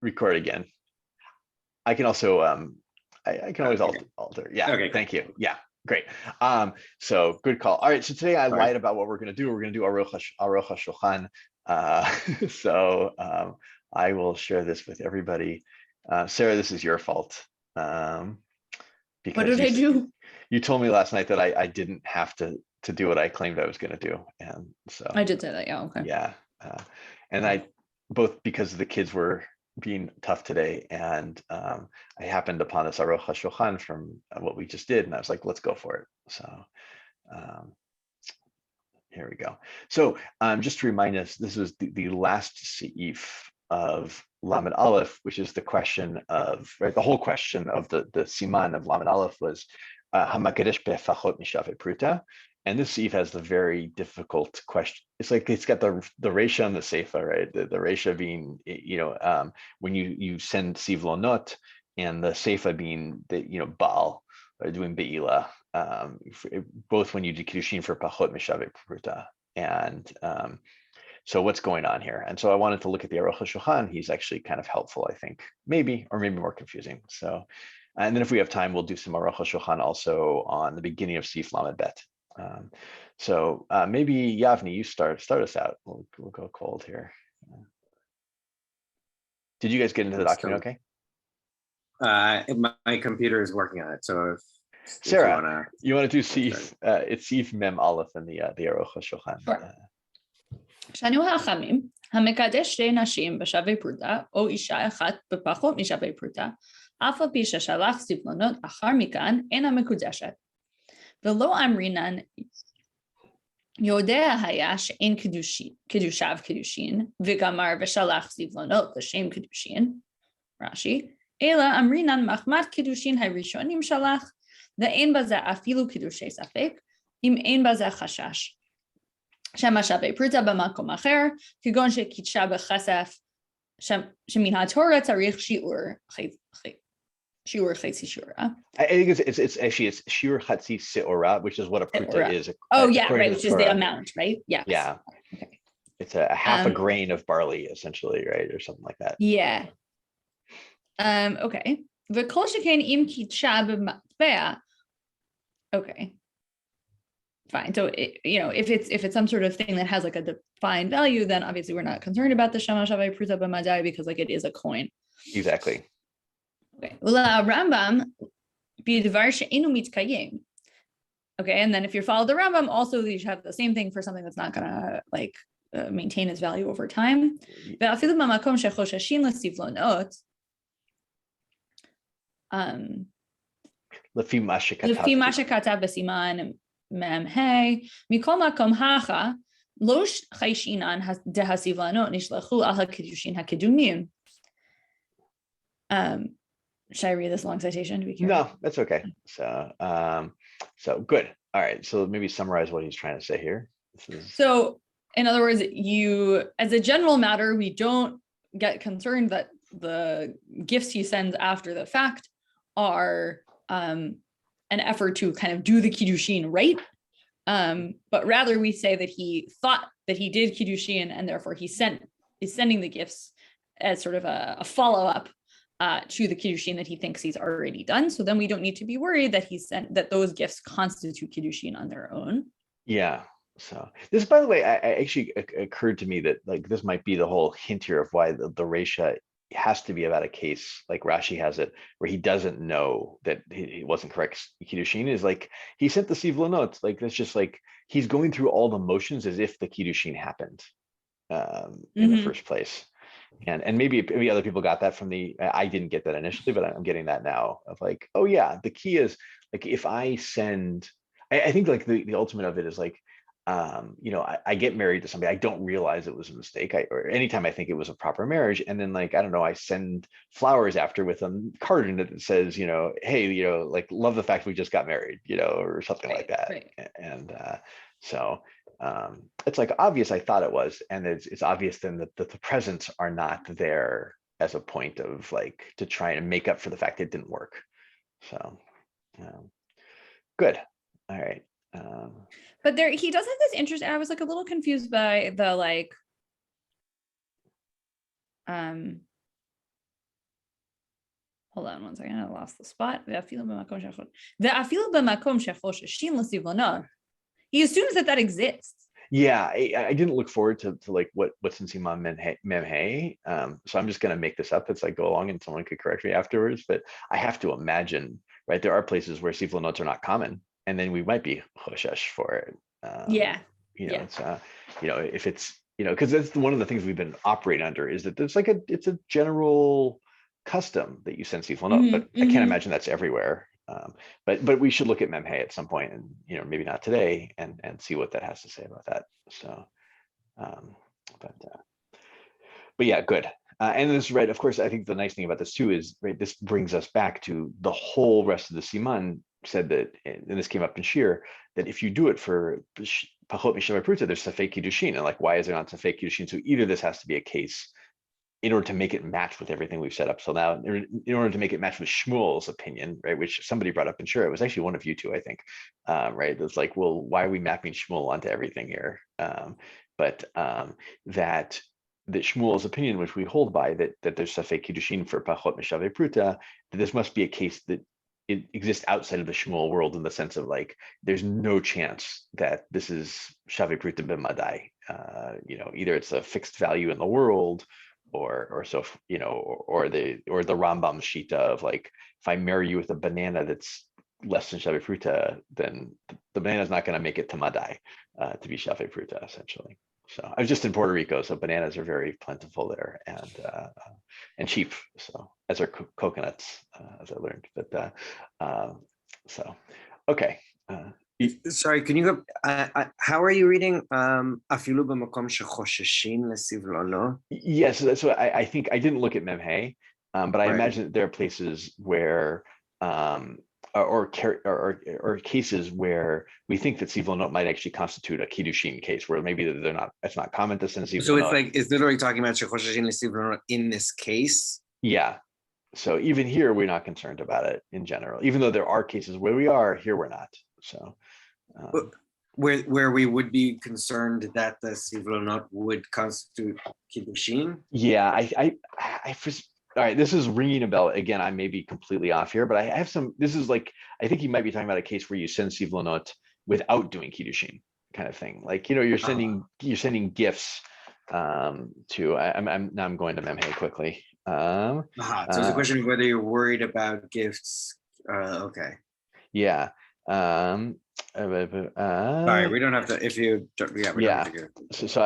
record again. I can also I can always alter. Yeah, Okay, thank you. Yeah, great. So good call. All right, so today I lied about what we're going to do. We're going to do Aruch HaShulchan. So I will share this with everybody. Sarah, this is your fault. Because what did I do? You told me last night that I didn't have to do what I claimed I was going to do, and so I did say that. Yeah. Okay. yeah, and I both because the kids were being tough today, and I happened upon this Aruch HaShulchan from what we just did, and I was like, let's go for it. So here we go. So just to remind us, this is the last seif of Lamed Aleph, which is the question of, right, the whole question of the Siman of Lamed Aleph was Hamakadesh Befachot Mishave Pruta. And this seif has the very difficult question. It's like it's got the Reisha and the Seifa, right? The Reisha being, when you send Sivlonot, and the Seifa being the Baal, or doing Be'ila, both when you do Kiddushin for Pachot Mishave Pruta. And so what's going on here? And so I wanted to look at the Aruch HaShulchan. He's actually kind of helpful, I think, maybe more confusing. So, and then if we have time, we'll do some Aruch HaShulchan also on the beginning of Sif Lamed Bet. So maybe Yavni, you start us out. We'll go cold here. Did you guys get into the document okay? My computer is working on it. So if Sarah, you want to do Sif, it's Sif Mem Aleph in the Aruch HaShulchan. Sure. שנו החכמים, המקדש שתי נשים בשווה פרוטה, או אישה אחת בפחות משווה פרוטה, אף על פי ששלח סבלונות אחר מכאן, אינה מקודשת. ולא אמרינן, יודע היה שאין קדושיו קדושין, וגמר ושלח סבלונות לשם קדושין, רש"י, אלא אמרינן מחמת קדושין הראשונים שלח, ואין בזה אפילו קידושי ספק, אם אין בזה חשש. שמה שווה פרוטה במקום אחר, כגון שקידשה בכסף, שמן התורה צריך שיעור חצי שיעורה. I think it's actually shiur chatzi se'ora, which is what a pruta is. Oh yeah, right, which is the amount, right? Yes. Yeah. Okay. It's a half a grain of barley, essentially, right, or something like that. Yeah. Okay. וכל שכן אם קידשה במטבע. Okay. Fine. So if it's some sort of thing that has like a defined value, then obviously we're not concerned about the shama shavei pruta b'madai because like it is a coin. Exactly. Okay. Rambam b'dvar she'enu mitkayim. Okay, and then if you follow the Rambam, also you should have the same thing for something that's not gonna like maintain its value over time. Ve'afilu b'makom shechosheshin l'sivlonot. Lefi ma shekatav b'siman. Hey, mikol makom hacha lo chayshinan dehasivlanot nishlachu al hakidushin hakidumim. Should I read this long citation to be clear? No, that's okay. So good. All right. So maybe summarize what he's trying to say here. So, in other words, as a general matter, we don't get concerned that the gifts he sends after the fact are an effort to kind of do the kiddushin right, but rather we say that he thought that he did kiddushin and therefore is sending the gifts as sort of a follow-up to the kiddushin that he thinks he's already done. So then we don't need to be worried that that those gifts constitute kiddushin on their own. Yeah. So this, by the way, I actually occurred to me that like this might be the whole hint here of why the Reisha has to be about a case like Rashi has it, where he doesn't know that he wasn't correct. Kiddushin is like he sent the sivlonot, like that's just like he's going through all the motions as if the kiddushin happened in the first place. And maybe other people got that from I didn't get that initially, but I'm getting that now of like, oh yeah, the key is like if I send, I think like the ultimate of it is like, I get married to somebody, I don't realize it was a mistake. Or anytime I think it was a proper marriage, and then like, I don't know, I send flowers after with a card in it that says, hey, like love the fact we just got married, or something like that. Right. And so it's like obvious I thought it was, and it's obvious then that the presents are not there as a point of like to try and make up for the fact it didn't work. So good. All right. But he does have this interest. I was like a little confused by the like, hold on one second, I lost the spot. ואפילו במקום שחוששים לסבלונות, he assumes that exists. Yeah, I didn't look forward to like what's in Siman Memhe. So I'm just going to make this up as I go along and someone could correct me afterwards. But I have to imagine, right, there are places where siflonot are not common, and then we might be choshesh for it. It's if it's because that's one of the things we've been operating under is that there's like it's a general custom that you send siflonot, but I can't imagine that's everywhere. But we should look at Memhe at some point, and maybe not today, and see what that has to say about that. So, but yeah, good. And this, right, of course, I think the nice thing about this too is, right, this brings us back to the whole rest of the Siman said that, and this came up in Shir, that if you do it for Pachot Mishavei Pruta, there's Safek Kiddushin, and like, why is there not Safek Kiddushin? So either this has to be a case in order to make it match with everything we've set up. So now, in order to make it match with Shmuel's opinion, right, which somebody brought up in Shir, it was actually one of you two, I think, right? It's like, well, why are we mapping Shmuel onto everything here? But that Shmuel's opinion, which we hold by, that there's Safek Kiddushin for Pachot Mishavei Pruta, that this must be a case that it exists outside of the Shmuel world, in the sense of like, there's no chance that this is Shavei Pruta b'madai. Either it's a fixed value in the world, or so, or the Rambam shita of like, if I marry you with a banana that's less than Shavei Pruta, then the banana is not going to make it to Madai to be Shavei Pruta, essentially. So I was just in Puerto Rico, so bananas are very plentiful there, and cheap. So as are coconuts, as I learned. But so okay. Sorry, can you go? How are you reading? Afilu b'makom shechosheshin lesivlono. Yes, that's what I think. I didn't look at Memhe, but I imagine that there are places where, or cases where we think that sivlonot might actually constitute a kiddushin case, where maybe it's not common to send sivlonot. So it's like, it's literally talking about shechosheshin lesivlono in this case. Yeah. So even here, we're not concerned about it in general, even though there are cases where we are. Here, we're not. So. Where we would be concerned that the sivlonot would constitute kiddushin. Yeah, I all right, this is ringing a bell again. I may be completely off here, but I have some. This is like, I think you might be talking about a case where you send sivlonot without doing kiddushin, kind of thing. Like, you're sending gifts to. I'm going to Memhe quickly. So it's a question of whether you're worried about gifts. Okay. Yeah. Sorry, we don't have to. If you, yeah, we don't have to So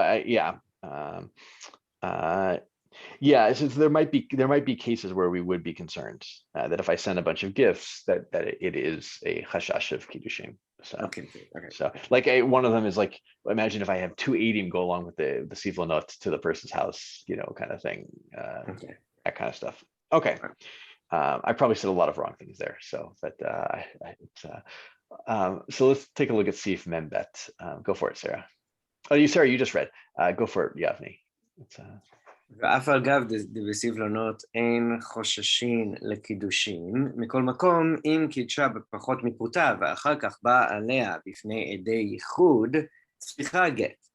there might be cases where we would be concerned that if I send a bunch of gifts, that it is a chashash of kiddushin. So okay. So like one of them is like, imagine if I have 2 edim go along with the sivlonot to the person's house, kind of thing. Okay. That kind of stuff. Okay. I probably said a lot of wrong things there. So, but so let's take a look at Sif Membet. Go for it, Sarah. Oh, Sarah, you just read. Go for it, Yavni. ואף על גב בסבלונות אין חוששים לקידושין, מכל מקום אם קידשה בפחות מפרוטה ואחר כך באה עליה בפני עדי ייחוד, צריכה גט.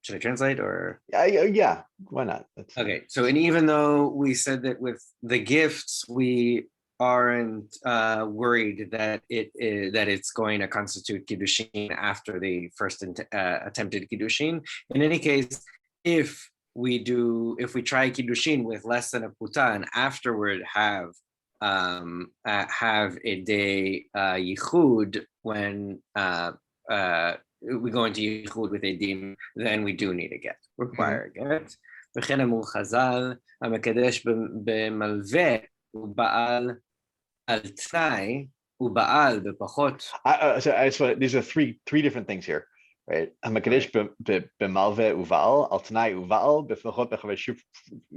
Should I translate or? Yeah, why not? Okay, so and even though we said that with the gifts, we aren't worried that it's going to constitute kiddushin after the first attempted kiddushin. In any case, if we try kiddushin with less than a puta and afterward have a day yichud when we go into yichud with a dim, then we do need a get, require a get. וכן אמור חז"ל, המקדש במלווה הוא בעל על תנאי, הוא בעל בפחות. So these are three different things here, right? המקדש במלווה ובעל, על תנאי ובעל, בפחות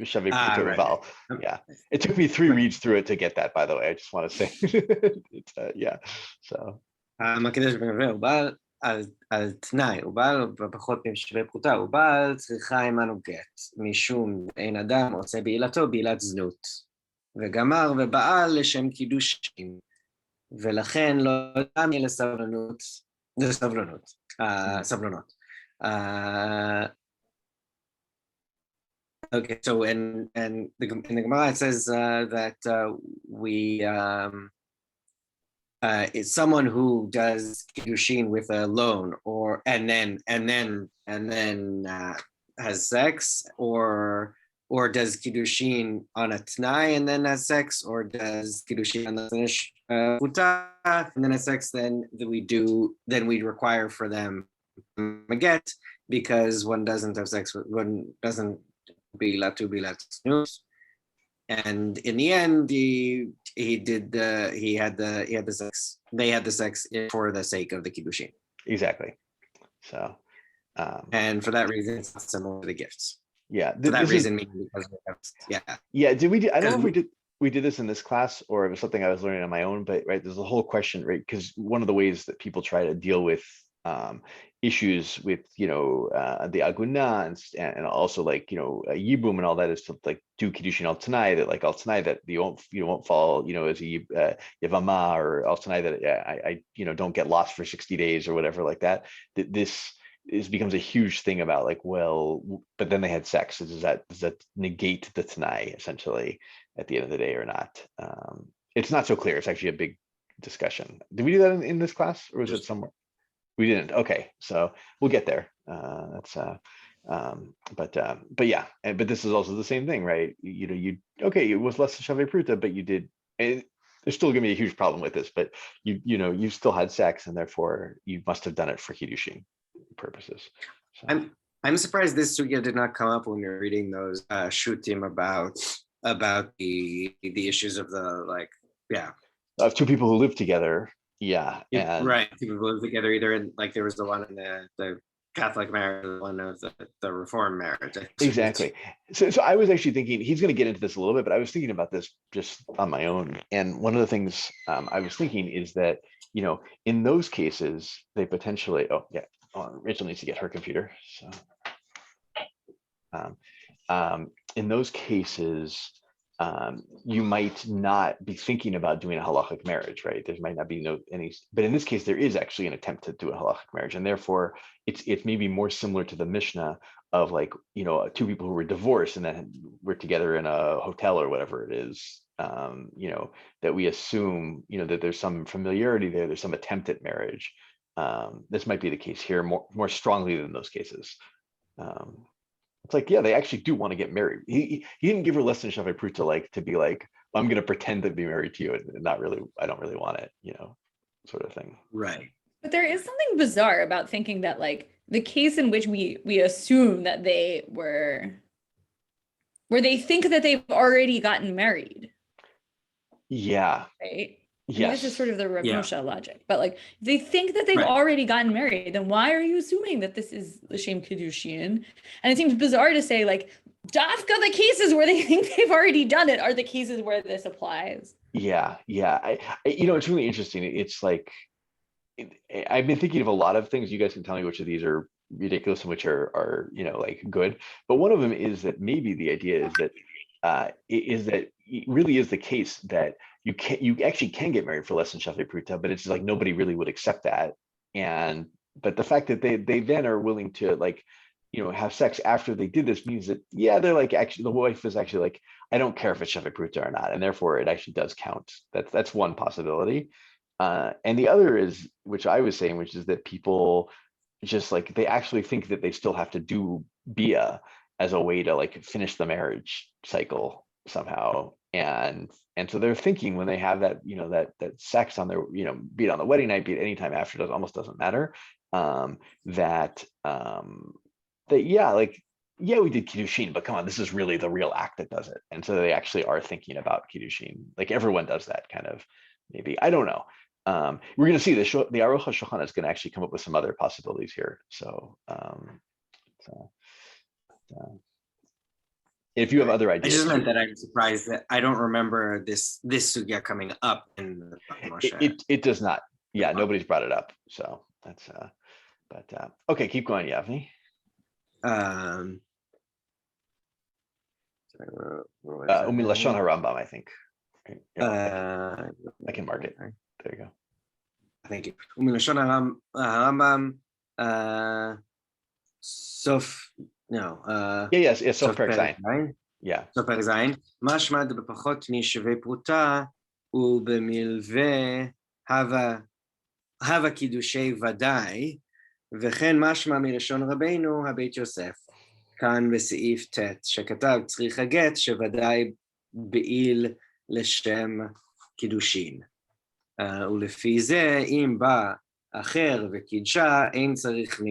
שווה פרוטה ובעל. Yeah, it took me 3 reads through it to get that, by the way. I just want to say, it's yeah. So. המקדש במלווה הוא בעל על תנאי, הוא בעל בפחות שווה פרוטה, הוא בעל צריכה עמנו גט, משום אין אדם עושה בעילתו בעילת זנות, וגמר ובעל לשם קידושין, ולכן לא אדם יהיה לסבלנות, זה סבלונות. Okay, so in the Gemara it says that it's someone who does kiddushin with a loan, or and then has sex, or does kiddushin on a t'nai and then has sex, or does kiddushin on the finish puta and then has sex. Then we require for them a get, because one doesn't have sex with one doesn't be latu be latu. And in the end, he had the sex. They had the sex for the sake of the kiddushin. Exactly. So, and for that reason, it's not similar to the gifts. Yeah. For that reason, because yeah. Did we? I don't know if we did this in this class or it was something I was learning on my own. But right, there's a whole question, right? Because one of the ways that people try to deal with issues with the aguna and also like yibum and all that is to like do kiddushin al tanai, that like al tanai that you won't fall as a yavama, or al tanai that I don't get lost for 60 days or whatever like that. This becomes a huge thing about like, well, but then they had sex. Does that negate the tanai essentially at the end of the day or not? It's not so clear. It's actually a big discussion. Did we do that in this class, or was it somewhere? We didn't. Okay, so we'll get there. But yeah, but this is also the same thing, right? It was less than Shavei Pruta, but you did. And there's still gonna be a huge problem with this, but you still had sex, and therefore you must have done it for kiddushin purposes. So. I'm surprised this sugya did not come up when you're reading those shutim about the issues of the of two people who live together. Yeah, and right. People live together either in there was the one in the Catholic marriage, one of the Reformed marriage. Exactly. So I was actually thinking he's going to get into this a little bit, but I was thinking about this just on my own. And one of the things I was thinking is that in those cases they potentially. Oh yeah, Rachel needs to get her computer. So in those cases. You might not be thinking about doing a halachic marriage, right? There might not be but in this case, there is actually an attempt to do a halachic marriage, and therefore it's maybe more similar to the Mishnah of like two people who were divorced and then were together in a hotel or whatever it is. That we assume that there's some familiarity there, there's some attempt at marriage. This might be the case here more strongly than those cases. It's like, yeah, they actually do want to get married. He didn't give her less than Shavei Pruta to be like, I'm going to pretend to be married to you and not really, I don't really want it, sort of thing. Right. But there is something bizarre about thinking that like the case in which we assume that they were, where they think that they've already gotten married. Yeah. Right. Yes. This is sort of the Rav Moshe logic, but like if they think that they've already gotten married, then why are you assuming that this is L'Shem Kiddushin? And it seems bizarre to say like Dafka, the cases where they think they've already done it are the cases where this applies. Yeah. It's really interesting. It's like I've been thinking of a lot of things. You guys can tell me which of these are ridiculous and which are good. But one of them is that maybe the idea is that it really is the case that you actually can get married for less than Shavei Pruta, but it's just like nobody really would accept that. But the fact that they then are willing to have sex after they did this means that they're like, actually the wife is actually like, I don't care if it's Shavei Pruta or not, and therefore it actually does count. That's one possibility. And the other is, which I was saying, which is that people just like they actually think that they still have to do bia as a way to like finish the marriage cycle somehow. And so they're thinking when they have that, that sex on their, be it on the wedding night, be it anytime after, it almost doesn't matter. That we did kiddushin, but come on, this is really the real act that does it. And so they actually are thinking about kiddushin. Like everyone does that kind of, maybe, I don't know. We're going to see the Aruch HaShulchan is going to actually come up with some other possibilities here. So if you have other ideas. I just meant that I'm surprised that I don't remember this sugya coming up in the Moshe. It does not. Yeah, nobody's brought it up. So that's okay, keep going, Yavni. Umilashon Harambam, I think. I can mark it. There you go. Thank you. Umilashon Harambam, Sof No. Yes, it's סוף Sof Perek פרק Zayin. ז'. Yeah. סוף פרק ז', משמע בפחות משווה פרוטה ובמלווה הווה קידושי ודאי, וכן משמע מלשון רבינו הבית יוסף, כאן בסעיף ט', שכתב צריך הגט שוודאי בעיל לשם קידושין. ולפי זה, אם בא אחר וקידשה, אין צריך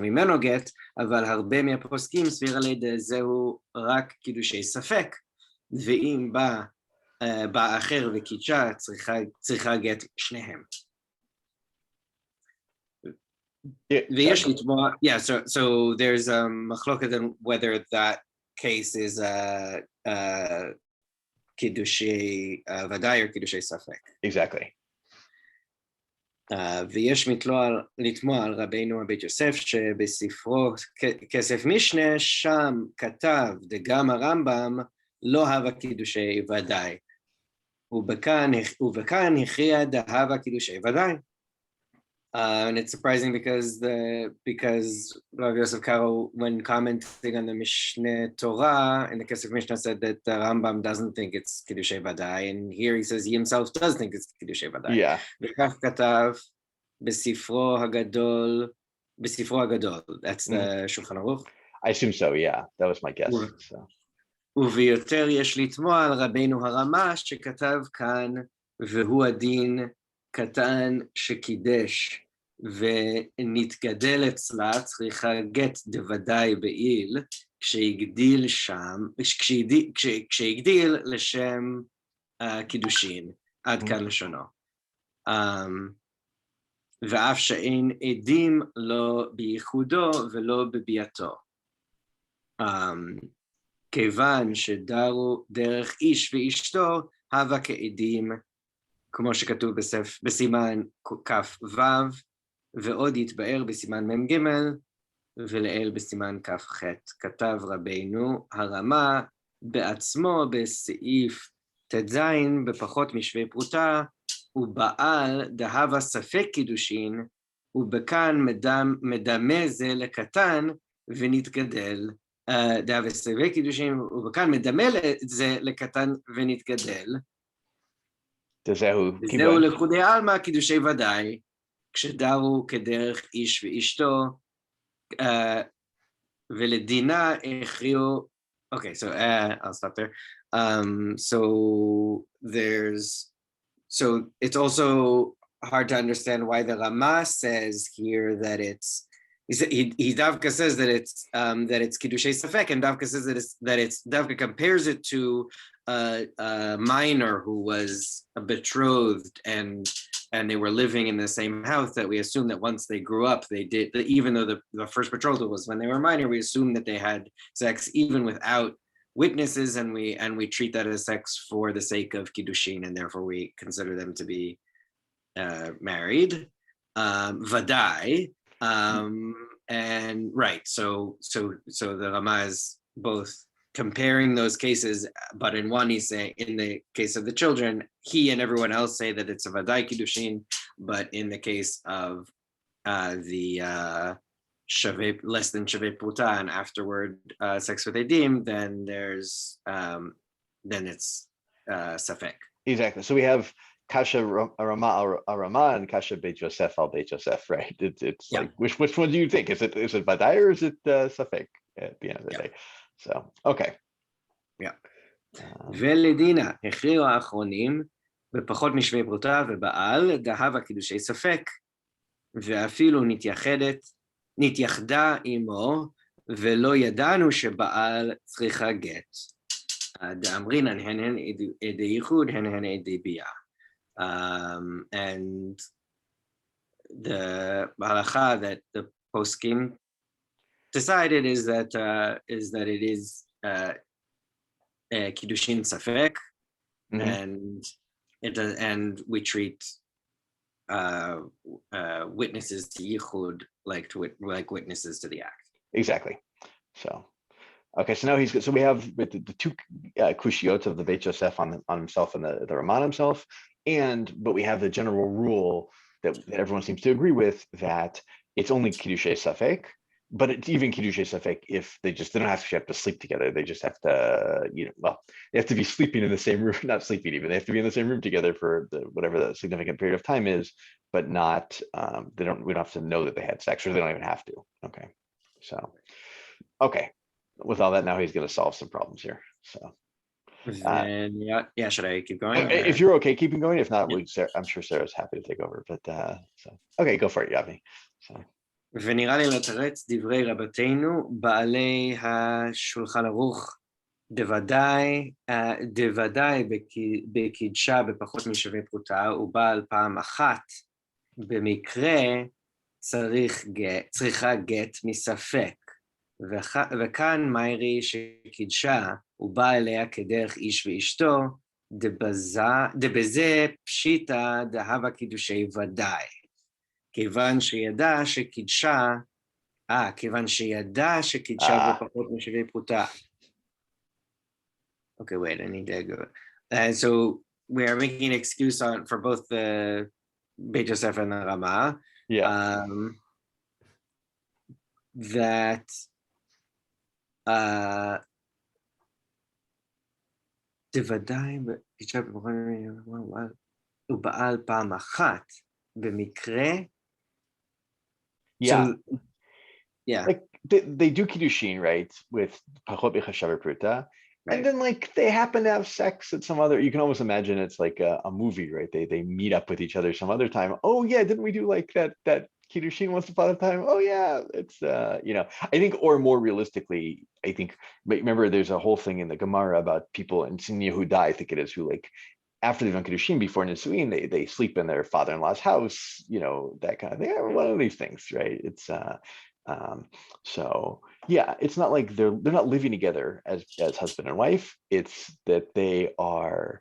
ממנו גט, אבל הרבה מהפוסקים סביר על ידי זהו רק קידושי ספק, ואם בא אחר וקידשה, צריכה גט שניהם. ויש לתמוע, so there's a מחלוקת on whether that case is קידושי ודאי או קידושי ספק. Exactly. ויש לתמוע על רבינו הבית יוסף שבספרו כסף משנה שם כתב דגם הרמב"ם לא הווה קידושי ודאי, ובכאן הכריע דהווה קידושי ודאי. And it's surprising because Rav Yosef Karo, when commenting on the Mishneh Torah, in the Kesef Mishnah said that the Rambam doesn't think it's Kiddushei Vadai, and here he says he himself does think it's Kiddushei Vadai. Yeah. וכך כתב בספרו הגדול, that's the Shulchan Aruch. I assume so, yeah. That was my guess. So. וביותר יש לתמוע על רבינו הרמה שכתב כאן, והוא הדין קטן שקידש ונתגדל אצלה, צריכה גט דוודאי בעיל, כשהגדיל לשם קידושין, עד כאן לשונו. ואף שאין עדים לא בייחודו ולא בביאתו. כיוון שדרו דרך איש ואשתו, הווה כעדים, כמו שכתוב בסימן כ"ו, ועוד יתבאר בסימן מ"ג, ולעיל בסימן כ"ח. כתב רבינו הרמה בעצמו בסעיף ט"ז, בפחות משווה פרוטה, ובעל דהווה ספק קידושין, ובכאן מדמה זה לקטן ונתגדל. דהווה ספק קידושין, ובכאן מדמה זה לקטן ונתגדל. זהו לכודי עלמא קידושי ודאי, כשדרו כדרך איש ואשתו, ולדינה הכריעו, okay, so I'll stop there. So it's also hard to understand why the Rama says here that he Davka says that it's Kiddushei Safek, and Davka says that it's Davka compares it to a minor who was betrothed and they were living in the same house, that we assume that once they grew up, they did, even though the first betrothal was when they were minor, we assume that they had sex even without witnesses, and we treat that as sex for the sake of Kiddushin, and therefore we consider them to be married. Vadai. And right, so the Rama is both comparing those cases, but in one he's saying, in the case of the children, he and everyone else say that it's a Vadai Kiddushin, but in the case of the less than Shavei Puta and afterward sex with Edim, then there's then it's Safek. Exactly. So we have Kasha Rama and Kasha Beit Yosef al Beit Yosef, right? It's yeah. Like which one do you think? Is it Vadai or is it Safek at the end of the day? So okay. Yeah. ולדינה הכריעו האחרונים בפחות משווה פרוטה ובעל דהווה קידושי ספק, ואפילו נתייחדה עמו ולא ידענו שבעל צריכה גט. דאמרינן הן עדי ייחוד, הן עדי ביאה. And the halacha that the poskim decided is that it is kiddushin safek, and it does, and we treat witnesses to yichud like witnesses to the act. Exactly. So okay, so now he's good. So we have the two kushiot of the Beit Yosef on himself and the Raman himself, but we have the general rule that everyone seems to agree with, that it's only Kiddushay Safek, but it's even Kiddushay Safek if they don't actually have to sleep together. They just have to, they have to be sleeping in the same room, not sleeping even. They have to be in the same room together for whatever the significant period of time is, but not, we don't have to know that they had sex, or they don't even have to. Okay. So, okay. With all that, now he's going to solve some problems here. So. Then, yeah, should I keep going? If you're okay keeping going, if not, Yeah. I'm sure Sarah's happy to take over. But okay, go for it, Yavi. So. ונראה לי לתרץ דברי רבתינו, בעלי השולחן ערוך, דוודאי בקידשה בפחות משווה פרוטה, ובעל פעם אחת, במקרה צריכה גט מספק. וכאן מיירי שקידשה, ובא אליה כדרך איש ואשתו, דבזה פשיטה דהבה קידושי ודאי. כיוון שידע שקידשה בפחות משווה פרוטה. Okay, wait, I need to go. So we are making an excuse for both the Beit Yosef and the Rama. Yeah. That בוודאי קידשה בפחות ובעל פעם אחת במקרה. Yeah. So, yeah. Like they do Kiddushin, right? With Pachot B'Chashav Pruta. Right. And then like they happen to have sex at some other, you can almost imagine it's like a movie, right? They meet up with each other some other time. Oh yeah, didn't we do like that Kiddushin once upon a time? Oh yeah, it's I think, or more realistically, I think, remember there's a whole thing in the Gemara about people in Sin Yehuda, I think it is, who like after they've done Kiddushin before Nisuin, they sleep in their father-in-law's house, that kind of thing. One of these things, right? It's so yeah, it's not like they're not living together as husband and wife. It's that they are,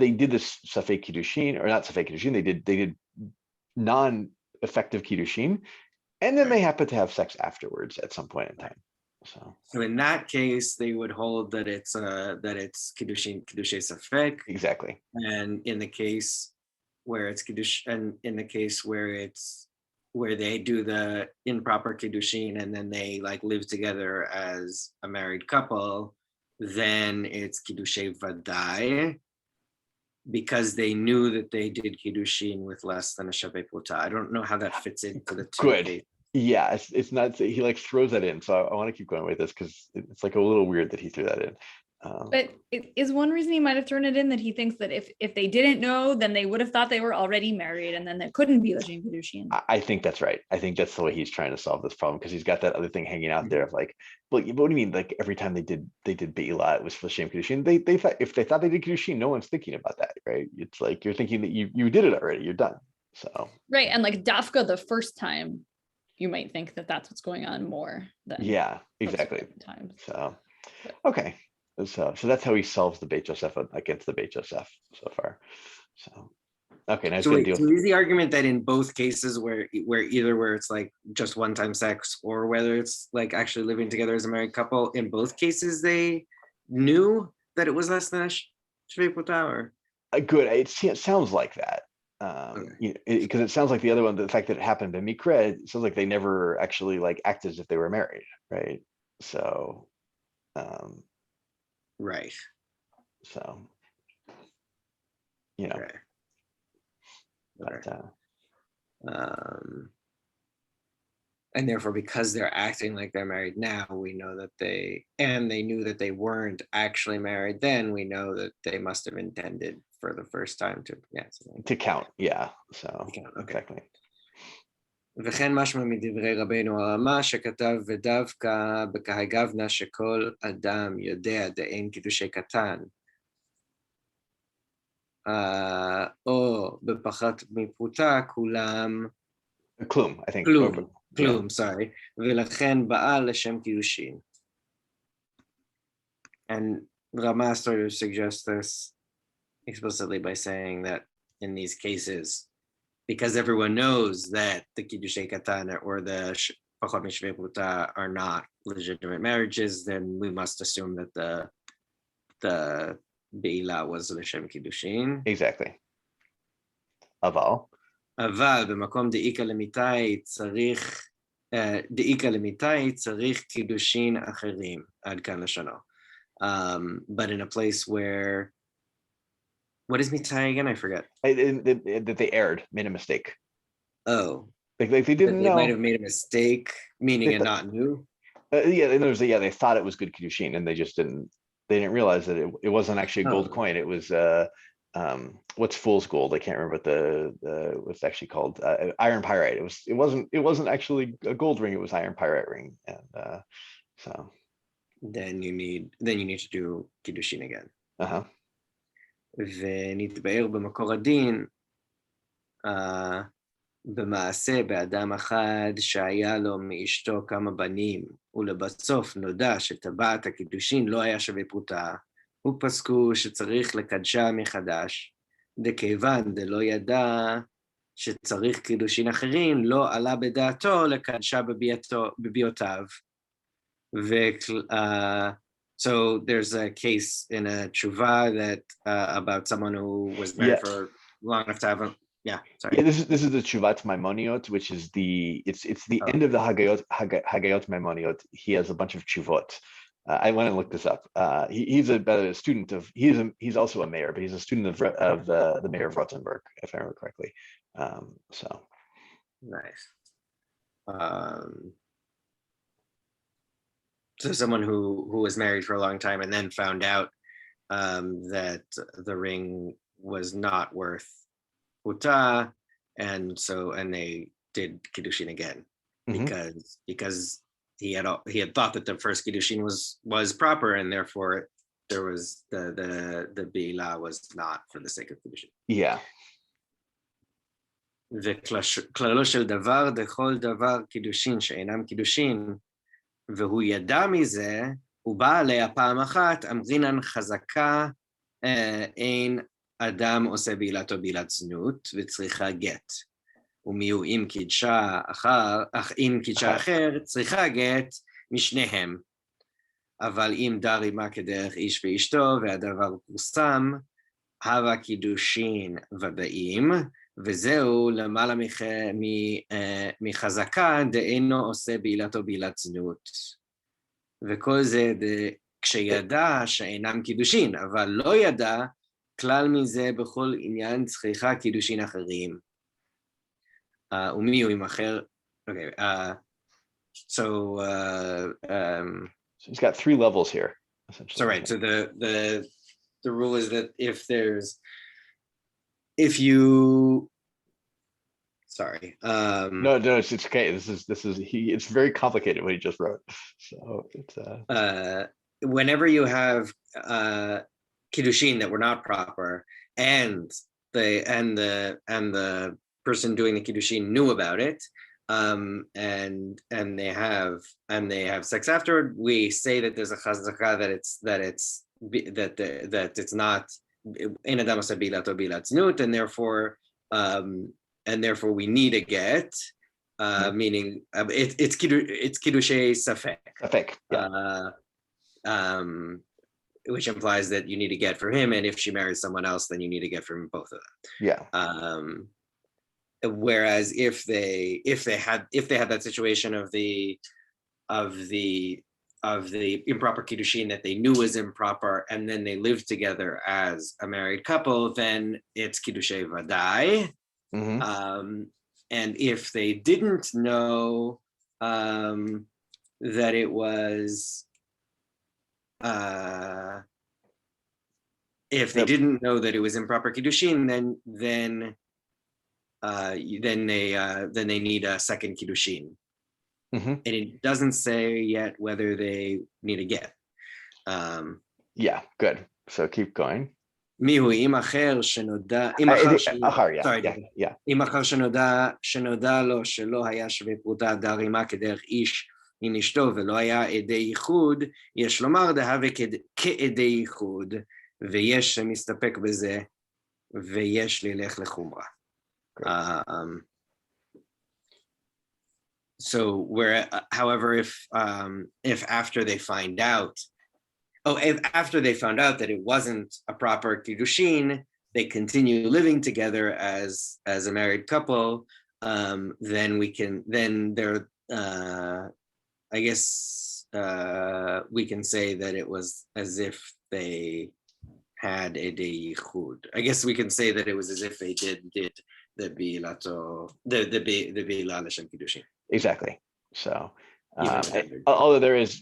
they did this Safek Kiddushin, or not Safek Kiddushin. They did non-effective Kiddushin, and then they happen to have sex afterwards at some point in time. So in that case, they would hold that it's Kiddushin Safek. Exactly. And in the case where it's Kiddush, and in the case where they do the improper Kiddushin and then they like live together as a married couple, then it's Kiddushay Vadai, because they knew that they did Kiddushin with less than a Shavei Pruta. I don't know how that fits into the two. Good. Yeah, it's not, he like throws that in. So I want to keep going with this because it's like a little weird that he threw that in. But it is one reason he might have thrown it in, that he thinks that if they didn't know, then they would have thought they were already married, and then that couldn't be L'Shem Kiddushin. I think that's right. I think that's the way he's trying to solve this problem, because he's got that other thing hanging out there of like, well, what do you mean? Like every time they did Be'ilah, it was for L'Shem Kiddushin. They thought, if they thought they did Kiddushin, no one's thinking about that, right? It's like you're thinking that you did it already. You're done. So right, and like Dafka the first time, you might think that that's what's going on more than exactly. Times. So okay. So that's how he solves the Beit Yosef against the Beit Yosef so far. So okay, now so is the argument that in both cases where it's like just one-time sex, or whether it's like actually living together as a married couple, in both cases they knew that it was less than a Shvei Pruta, or? Good. It sounds like that. Because it sounds like the other one, the fact that it happened to Mikre, it sounds like they never actually like acted as if they were married, right? So right. So Okay. But, and therefore, because they're acting like they're married now, we know that they knew that they weren't actually married then, we know that they must have intended for the first time to count. Yeah. So okay. Exactly. וכן משמע מדברי רבנו הרמה שכתב ודווקא בקהי גבנה שכל אדם יודע דאין קידושי קטן או בפחת מפרוטה כולם כלום, I think. כלום, sorry, ולכן באה לשם קידושין. And Rama sort of suggests this explicitly by saying that in these cases, because everyone knows that the Kiddushay Katan or the Pachot Mishvei Pruta are not legitimate marriages, then we must assume that the Be'ilah was L'Shem Kiddushin. Exactly. אבל במקום דאיקה למיתי צריך דאיקה למיתאי צריך קידושין אחרים, עד כאן לשונו. But in a place where, what is mitai again? I forget. That they erred, made a mistake. Oh, Like they that didn't they might know. have made a mistake, meaning They and not knew. Yeah, and they thought it was good Kiddushin, and they just didn't. They didn't realize that it wasn't actually a gold Oh. coin. It was what's fool's gold? I can't remember what the what's actually called. Iron pyrite. It wasn't actually a gold ring. It was iron pyrite ring, and so. Then you need to do kiddushin again. Uh-huh. ונתבאר במקור הדין במעשה באדם אחד שהיה לו מאשתו כמה בנים, ולבסוף נודע שטבעת הקידושין לא היה שווה פרוטה, ופסקו שצריך לקדשה מחדש, דכיוון דלא ידע שצריך קידושין אחרים, לא עלה בדעתו לקדשה בביותיו. So there's a case in a tshuva that about someone who was married for long enough to have a, sorry. Yeah, this is the Tshuvat Maimoniot, which is it's the end of the Hagayot Maimoniot. He has a bunch of Tshuvot. I went and looked this up. He's a student of he's also a mayor, but he's a student of the mayor of Rothenburg, if I remember correctly. So nice. So someone who was married for a long time and then found out that the ring was not worth puta, and they did kiddushin again because he had thought that the first kiddushin was proper, and therefore there was the beila was not for the sake of kiddushin. Yeah. וכללו של דבר דכל דבר קידושין שאינם קידושין, והוא ידע מזה, הוא בא עליה פעם אחת, אמרינן חזקה, אין אדם עושה בעילתו בעילת זנות, וצריכה גט. ומיהו אם קידשה אחר, צריכה גט משניהם. אבל אם דר עמה כדרך איש ואשתו, והדבר פורסם, הווה קידושין ודאים, וזהו למעלה מחזקה דאינו עושה בעילתו בעילת זנות. וכל זה כשידע שאינם קידושין, אבל לא ידע כלל מזה בכל עניין צריכה קידושין אחרים. ומי הוא עם אחר? Okay, so it's got 3 levels here, essentially. So right, so the rule is that if you sorry no it's okay, this is it's very complicated what he just wrote, so it's whenever you have kiddushin that were not proper and the person doing the kiddushin knew about it, and they have sex afterward, we say that there's a chazaka that it's not in adam bilat or bilat znut, and therefore we need a get, meaning it's kiddushay safek, which implies that you need to get for him, and if she marries someone else, then you need to get from both of them. Whereas if they had that situation of the improper kiddushin that they knew was improper, and then they lived together as a married couple, then it's kiddushay vadai. And if they didn't know that it was improper kiddushin, then they need a second kiddushin. And it doesn't say yet whether they need a get. Yeah, good. So keep going. מיהו אם אחר שנודע, אם אחר שנודע לו שלא היה שווה פרוטה דר עמה כדרך איש עם אשתו ולא היה עדי ייחוד, יש לומר דהווה כעדי ייחוד, ויש שמסתפק בזה, ויש ללך לחומרה. So however, if after they find out, after they found out that it wasn't a proper kiddushin, they continue living together as a married couple, then I guess we can say that it was as if they had a day yichud. I guess we can say that it was as if they did the bilato, the bila l'shem kiddushin. Exactly. So, Even although there's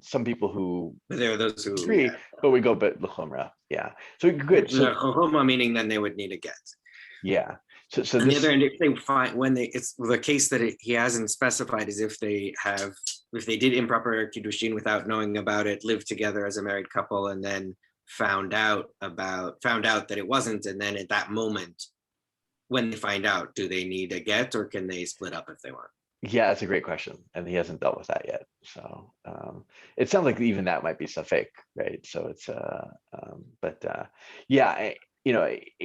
some people who But there are those who agree, but we go but l'chomra. Yeah. So good. So Chokoma, meaning then they would need a get. yeah. So On the this, other end, if they find when they, it's the case that he hasn't specified is if they did improper kiddushin without knowing about it, lived together as a married couple, and then found out that it wasn't, and then at that moment, when they find out, do they need a get or can they split up if they want? yeah, that's a great question, and he hasn't dealt with that yet. So it sounds like even that might be fake, right? So it's yeah,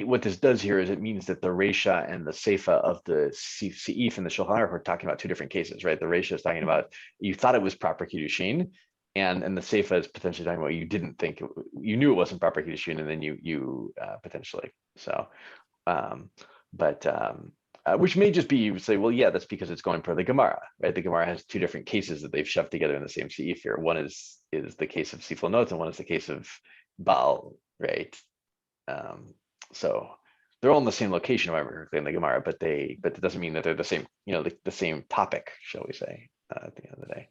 what this does here is it means that the Reisha and the Seifa of the Seif and the Shulchan Aruch are talking about two different cases, right? The Reisha is talking about you thought it was proper kiddushin, and the Seifa is potentially talking about you didn't think you knew it wasn't proper kiddushin, and then you potentially so. Which may just be you say, well, yeah, that's because it's going per the Gemara, right? The Gemara has two different cases that they've shoved together in the same seif here. One is the case of Siflonot, and one is the case of Baal, right? So they're all in the same location, if I remember correctly, in the Gemara, but that doesn't mean that they're the same, the same topic, shall we say, at the end of the day.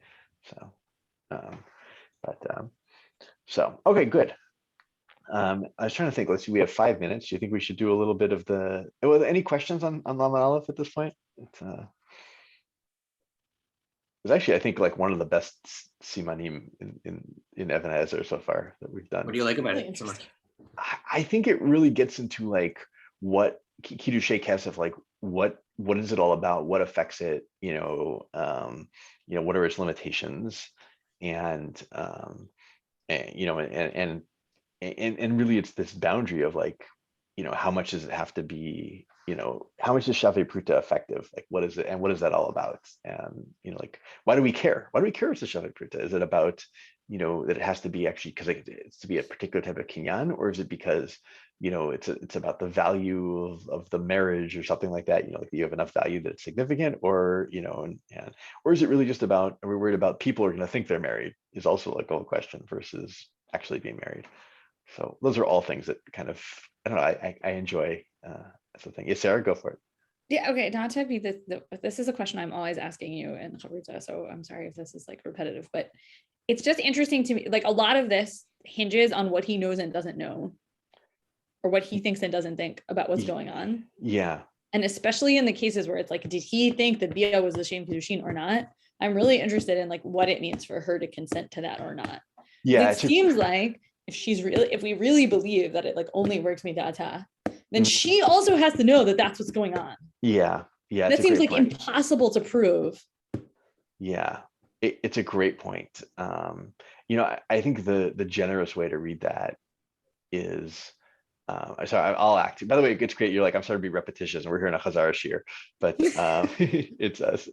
So, okay, good. I was trying to think. Let's see. We have 5 minutes. Do you think we should do a little bit of the? Any questions on Lamed Aleph at this point? It's actually, I think, like one of the best simanim in HaEzer so far that we've done. What do you like about Really it so much? I think it really gets into like what Kiddushei Kesef, like what is it all about? What affects it? What are its limitations? And really it's this boundary of like, how much does it have to be, how much is Shavei Pruta effective? Like, what is it? And what is that all about? And, like, why do we care? Why do we care if it's a Shavei Pruta? Is it about, that it has to be actually because it's to be a particular type of kinyan, or is it because, it's about the value of the marriage or something like that, like you have enough value that it's significant, or, or is it really just about, are we worried about people are going to think they're married is also like a whole question versus actually being married. So those are all things that kind of, I don't know, I enjoy as a thing. Yes, Sarah, go for it. Yeah, okay, not to be this is a question I'm always asking you in Chavruta, so I'm sorry if this is like repetitive, but it's just interesting to me, like a lot of this hinges on what he knows and doesn't know, or what he thinks and doesn't think about what's going on. Yeah. And especially in the cases where it's like, did he think that Bia was the Shem Kiddushin or not? I'm really interested in like what it means for her to consent to that or not. Yeah. It seems like if we really believe that it like only works midata, then she also has to know that that's what's going on. Yeah. Yeah. That seems like impossible to prove. Yeah. It's a great point. I think the generous way to read that is, sorry, I'll act. By the way, it's great. You're like, I'm sorry to be repetitious, and we're here in a Chazara shir, but it's us.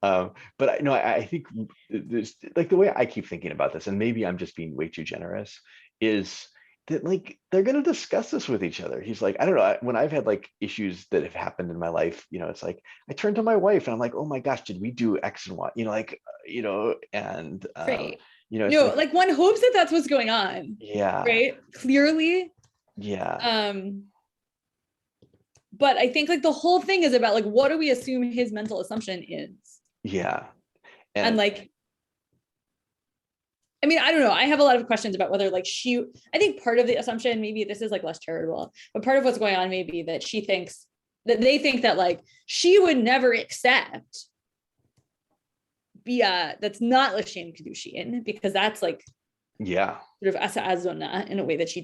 But I think there's like the way I keep thinking about this, and maybe I'm just being way too generous, is that like they're going to discuss this with each other. He's like, I don't know, when I've had like issues that have happened in my life, it's like I turn to my wife and I'm like, oh my gosh, did we do X and Y? And Right. no, like one hopes that that's what's going on. Yeah. Right. Clearly. Yeah. But I think like the whole thing is about like, what do we assume his mental assumption is? Yeah. And like, I mean, I don't know. I have a lot of questions about whether like I think part of the assumption, maybe this is like less charitable, but part of what's going on may be that they think that like she would never accept Bia that's not L'Shem Kiddushin, because that's like, yeah, sort of asa azona in a way that she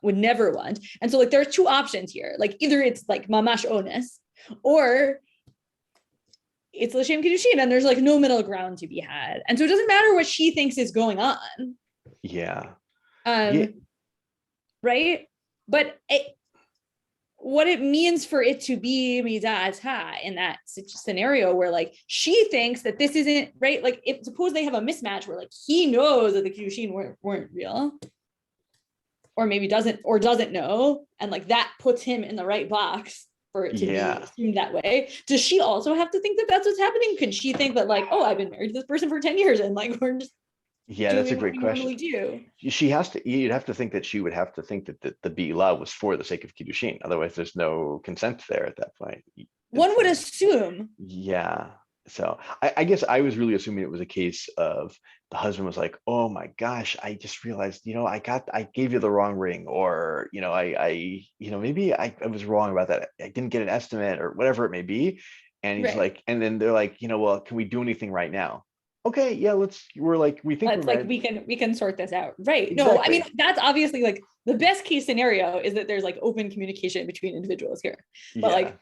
would never want. And so like there are two options here. Like either it's like mamash ones, or it's L'Shem Kiddushin and there's like no middle ground to be had. And so it doesn't matter what she thinks is going on. Yeah. Right. But what it means for it to be midata in that scenario where like she thinks that this isn't right. Like if suppose they have a mismatch where like he knows that the Kiddushin weren't real, or maybe doesn't know, and like that puts him in the right box for it to be Yeah. assumed that way. Does she also have to think that that's what's happening? Can she think that like, oh, I've been married to this person for 10 years and like we're just Yeah, that's a doing what great we question. normally do? She has to, you'd have to think that she would have to think that the Bi'lah was for the sake of Kiddushin. Otherwise, there's no consent there at that point. One would It's, assume. yeah. So I guess I was really assuming it was a case of the husband was like, oh my gosh, I just realized, I gave you the wrong ring, or, maybe I was wrong about that. I didn't get an estimate or whatever it may be. And he's Right. like, and then they're like, well, can we do anything right now? Okay, yeah, we think It's we're like married. we can sort this out. Right. No, I mean, Exactly. that's obviously like the best case scenario is that there's like open communication between individuals here. But Yeah. like,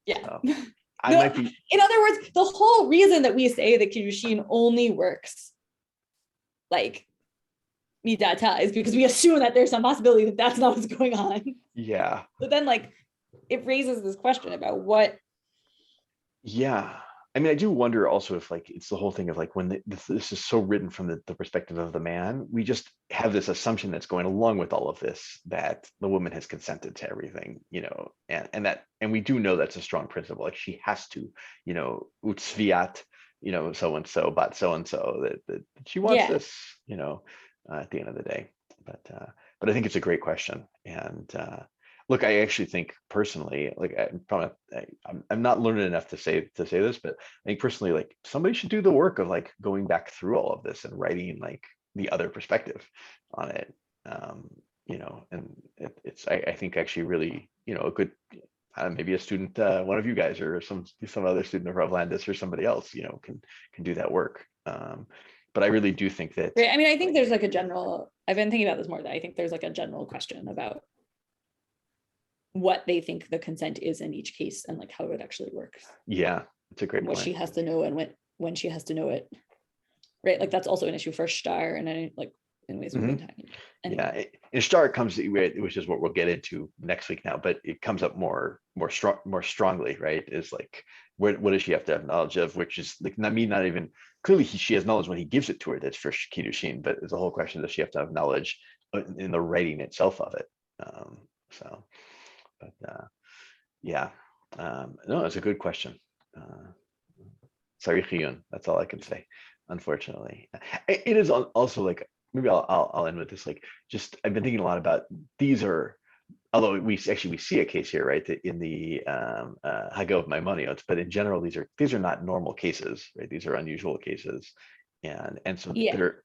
yeah. So I No, might be, in other words, the whole reason that we say that Kiddushin only works like midata is because we assume that there's some possibility that that's not what's going on. yeah. But then like it raises this question about what. Yeah. I mean, I do wonder also if like it's the whole thing of like when this is so written from the perspective of the man, we just have this assumption that's going along with all of this that the woman has consented to everything, and we do know that's a strong principle. Like she has to, utsviat, so and so, but so and so that she wants Yeah. this, at the end of the day. But I think it's a great question, and look, I actually think personally, like I'm not learned enough to say this, but I think personally, like somebody should do the work of like going back through all of this and writing like the other perspective on it. And I think actually really, a good, maybe a student, one of you guys or some other student of Rav Landis or somebody else, can do that work. But I really do think that. Right. I mean, I think there's like a general. I've been thinking about this more. That I think there's like a general question about what they think the consent is in each case and like how it actually works. Yeah, it's a great what point. she has to know and when she has to know it. Right. Like that's also an issue for Star and I like in ways we've been talking about. Anyway. Yeah, in Star comes, which is what we'll get into next week now, but it comes up more strongly, right? Is like what does she have to have knowledge of, which is like not even clearly she has knowledge when he gives it to her, that's for Kiddushin, but it's a whole question, does she have to have knowledge in the writing itself of it? Yeah, no, it's a good question. Sorry, Chiyun, that's all I can say, unfortunately. It is also like, maybe I'll end with this, like, just I've been thinking a lot about these are, although we see a case here, right, in the Hagel of Maimonides, but in general, these are not normal cases, right? These are unusual cases. And so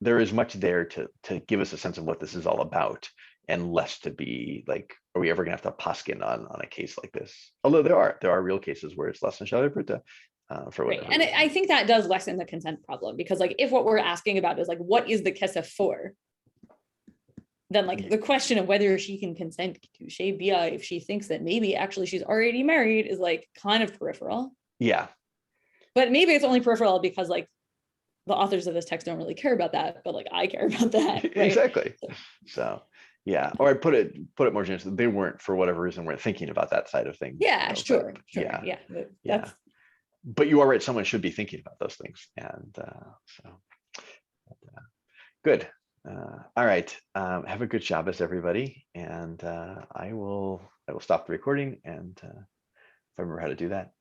there is much there to give us a sense of what this is all about, and less to be like, are we ever gonna have to paskin on a case like this? Although there are real cases where it's less than Shalabrita, for whatever. Right. And I think that does lessen the consent problem, because like if what we're asking about is like what is the kesef for, then like the question of whether she can consent to Shei Bia if she thinks that maybe actually she's already married is like kind of peripheral. Yeah. But maybe it's only peripheral because like the authors of this text don't really care about that, but like I care about that. Right? Exactly. So yeah, or I put it more generously, they weren't, for whatever reason, weren't thinking about that side of things. Yeah, sure. Yeah. That's... But you are right, someone should be thinking about those things. And good. All right. Have a good Shabbos, everybody. And I will stop the recording, and if I remember how to do that.